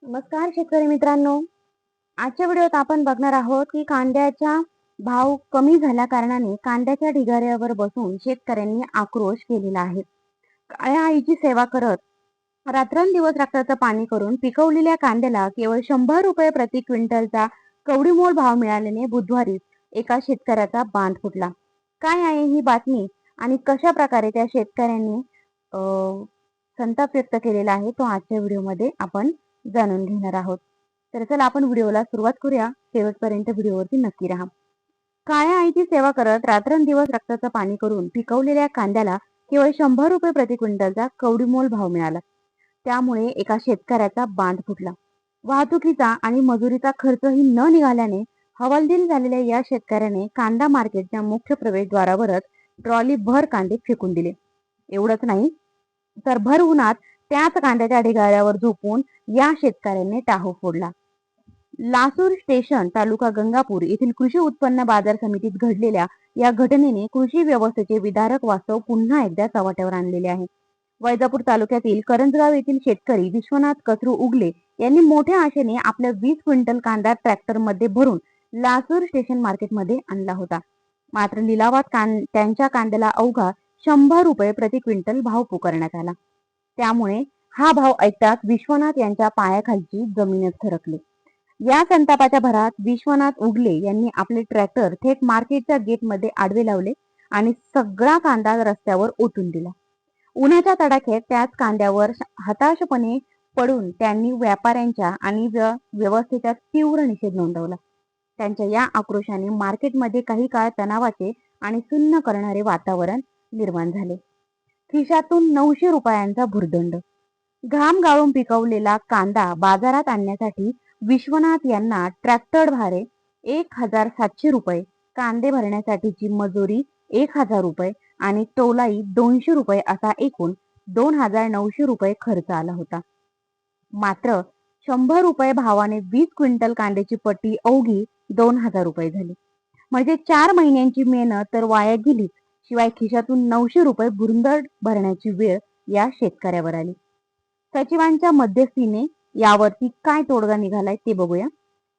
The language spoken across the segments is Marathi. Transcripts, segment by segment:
नमस्कार शेतकरी मित्रांनो. आजच्या व्हिडिओत आपण बघणार आहोत की कांद्याचा भाव कमी झाल्या कारणाने कांद्याच्या ढिगाऱ्यावर बसून शेतकऱ्यांनी आक्रोश केलेला आहे. काळ्या आईची सेवा करत रात्रंदिवस रक्ताचं पाणी करून पिकवलेल्या कांद्याला केवळ 100 रुपये प्रति क्विंटलचा कवडीमोल भाव मिळाल्याने बुधवारी एका शेतकऱ्याचा बांध फुटला. काय आहे ही बातमी आणि कशा प्रकारे त्या शेतकऱ्यांनी संताप व्यक्त केलेला आहे तो आजच्या व्हिडिओमध्ये आपण जाणून घेणार आहोत. तर चला आपण व्हिडिओला सुरुवात करूया. शेवटपर्यंत व्हिडिओवरती नक्की राहा. काळ्या आईची सेवा करत रात्रंदिवस रक्ताचं पाणी करून पिकवलेल्या कांद्याला केवळ 100 रुपये प्रति क्विंटलचा कवडीमोल भाव मिळाला. त्यामुळे एका शेतकऱ्याचा बांध फुटला. वाहतुकीचा आणि मजुरीचा खर्चही न निघाल्याने हवालदिल झालेल्या या शेतकऱ्याने कांदा मार्केटच्या मुख्य प्रवेशद्वारावरच ट्रॉली भर कांदे फेकून दिले. एवढंच नाही तर भर उन्हात त्याच कांद्याच्या ढिगाऱ्यावर झोपून या शेतकऱ्याने टाहो फोडला. लासूर स्टेशन तालुका गंगापूर येथील कृषी उत्पन्न बाजार समितीत घडलेल्या या घटनेने कृषी व्यवस्थेचे विदारक वास्तव पुन्हा एकदा चव्हाट्यावर आणलेले आहे. वैजापूर तालुक्यातील करंजगाव येथील शेतकरी विश्वनाथ कचरू उगले यांनी मोठ्या आशेने आपल्या 20 क्विंटल कांदा ट्रॅक्टरमध्ये भरून लासूर स्टेशन मार्केटमध्ये आणला होता. मात्र लिलावात त्यांच्या कांद्याला अवघा 100 रुपये प्रति क्विंटल भाव पुकारण्यात आला. त्यामुळे हा भाव ऐकताच विश्वनाथ यांच्या पायाखालची जमीनच थरकली. या संतापाच्या भरात विश्वनाथ उगले यांनी आपले ट्रॅक्टर थेट मार्केटच्या गेटमध्ये आडवे लावले आणि सगळा कांदा रस्त्यावर ओतून दिला. उन्हाच्या तडाख्यात त्याच कांद्यावर हताशपणे पडून त्यांनी व्यापाऱ्यांच्या आणि व्यवस्थेचा तीव्र निषेध नोंदवला. त्यांच्या या आक्रोशाने मार्केटमध्ये काही काळ तणावाचे आणि सुन्न करणारे वातावरण निर्माण झाले. खिशातून 900 रुपयांचा भुर्दंड. घाम गाळून पिकवलेला कांदा बाजारात आणण्यासाठी विश्वनाथ यांना ट्रॅक्टर भाडे 1700 रुपये, कांदे भरण्यासाठीची मजुरी 1000 रुपये आणि टोलाई 200 रुपये असा एकूण 2900 रुपये खर्च आला होता. मात्र 100 रुपये भावाने 20 क्विंटल कांद्याची पट्टी अवघी 2000 रुपये झाली. म्हणजे 4 महिन्यांची मेहनत तर वाया गेलीच, शिवाय खिशातून 900 रुपये भुर्दंड भरण्याची वेळ या शेतकऱ्यावर आली. सचिवांच्या मध्यस्थीने यावरती काय तोडगा निघालाय ते बघूया.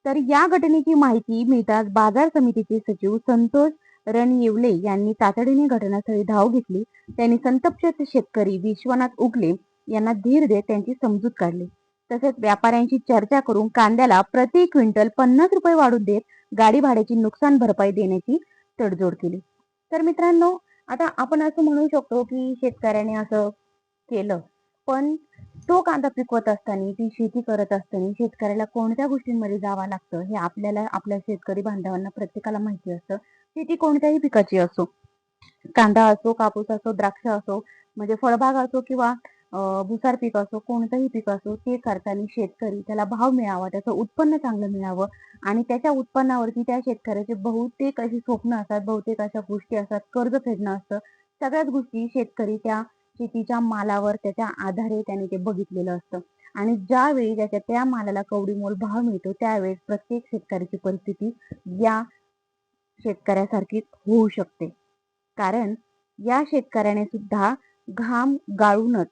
तर या घटनेची माहिती मिळताच बाजार समितीचे सचिव संतोष रणयेवले यांनी तातडीने घटनास्थळी धाव घेतली. त्यांनी संतप्त शेतकरी विश्वनाथ उगले यांना धीर देत त्यांची समजूत काढली. तसेच व्यापाऱ्यांशी चर्चा करून कांद्याला प्रति क्विंटल 50 रुपये वाढून देत गाडी भाड्याची नुकसान भरपाई देण्याची तडजोड केली. तर मित्रांनो, आता आपण असं म्हणू शकतो की शेतकऱ्याने असं केलं, पण तो कांदा पिकवत असताना, ती शेती करत असताना शेतकऱ्याला कोणत्या गोष्टींमध्ये जावं लागतं हे आपल्याला, आपल्या शेतकरी बांधवांना प्रत्येकाला माहिती असतं. शेती कोणत्याही पिकाची असो, कांदा असो, कापूस असो, द्राक्ष असो, म्हणजे फळबाग असो किंवा भुसार पीक असो, कोणतंही पीक असो, ते करताना शेतकरी त्याला भाव मिळावा, त्याचं उत्पन्न चांगलं मिळावं आणि त्याच्या उत्पन्नावरती त्या शेतकऱ्याचे बहुतेक अशी स्वप्न असतात, बहुतेक अशा गोष्टी असतात, कर्ज फेडणं असतं. सगळ्याच गोष्टी शेतकरी त्या शेतीच्या मालावर त्याच्या आधारे त्याने ते बघितलेलं असतं आणि ज्यावेळी त्याच्या त्या मालाला कवडीमोल भाव मिळतो त्यावेळेस प्रत्येक शेतकऱ्याची परिस्थिती या शेतकऱ्यासारखीच होऊ शकते. कारण या शेतकऱ्याने सुद्धा घाम गाळूनच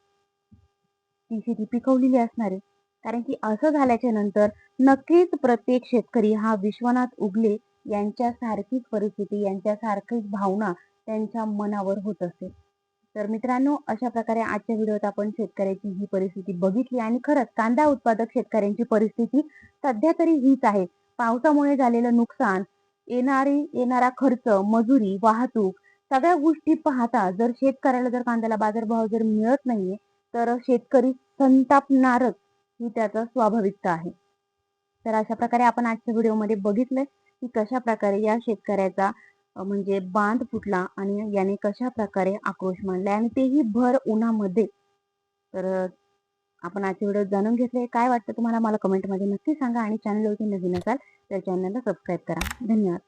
ती शेती पिकवलेली असणार आहे. कारण की असं झाल्याच्या नंतर नक्कीच प्रत्येक शेतकरी हा विश्वनाथ उगले यांच्यासारखीच परिस्थिती, यांच्यासारखीच भावना त्यांच्या मनावर होत असते. तर मित्रांनो, अशा प्रकारे आजच्या व्हिडिओत आपण शेतकऱ्याची ही परिस्थिती बघितली आणि खरंच कांदा उत्पादक शेतकऱ्यांची परिस्थिती सध्या तरी हीच आहे. पावसामुळे झालेलं नुकसान, येणारा खर्च, मजुरी, वाहतूक सगळ्या गोष्टी पाहता जर शेतकऱ्याला जर कांद्याला बाजारभाव जर मिळत नाहीये तर शेतकरी संतापणारच, ही त्याचा स्वाभाविकता आहे. तर अशा प्रकारे आपण आजच्या व्हिडिओमध्ये बघितलंय की कशा प्रकारे या शेतकऱ्याचा म्हणजे बांध फुटला आणि याने कशा प्रकारे आक्रोश मांडलाय आणि तेही भर उन्हामध्ये. तर आपण आजचे व्हिडिओ जाणून घेतले. काय वाटतं तुम्हाला मला कमेंटमध्ये नक्की सांगा आणि चॅनलवरती नवीन असाल तर चॅनलला सबस्क्राईब करा. धन्यवाद.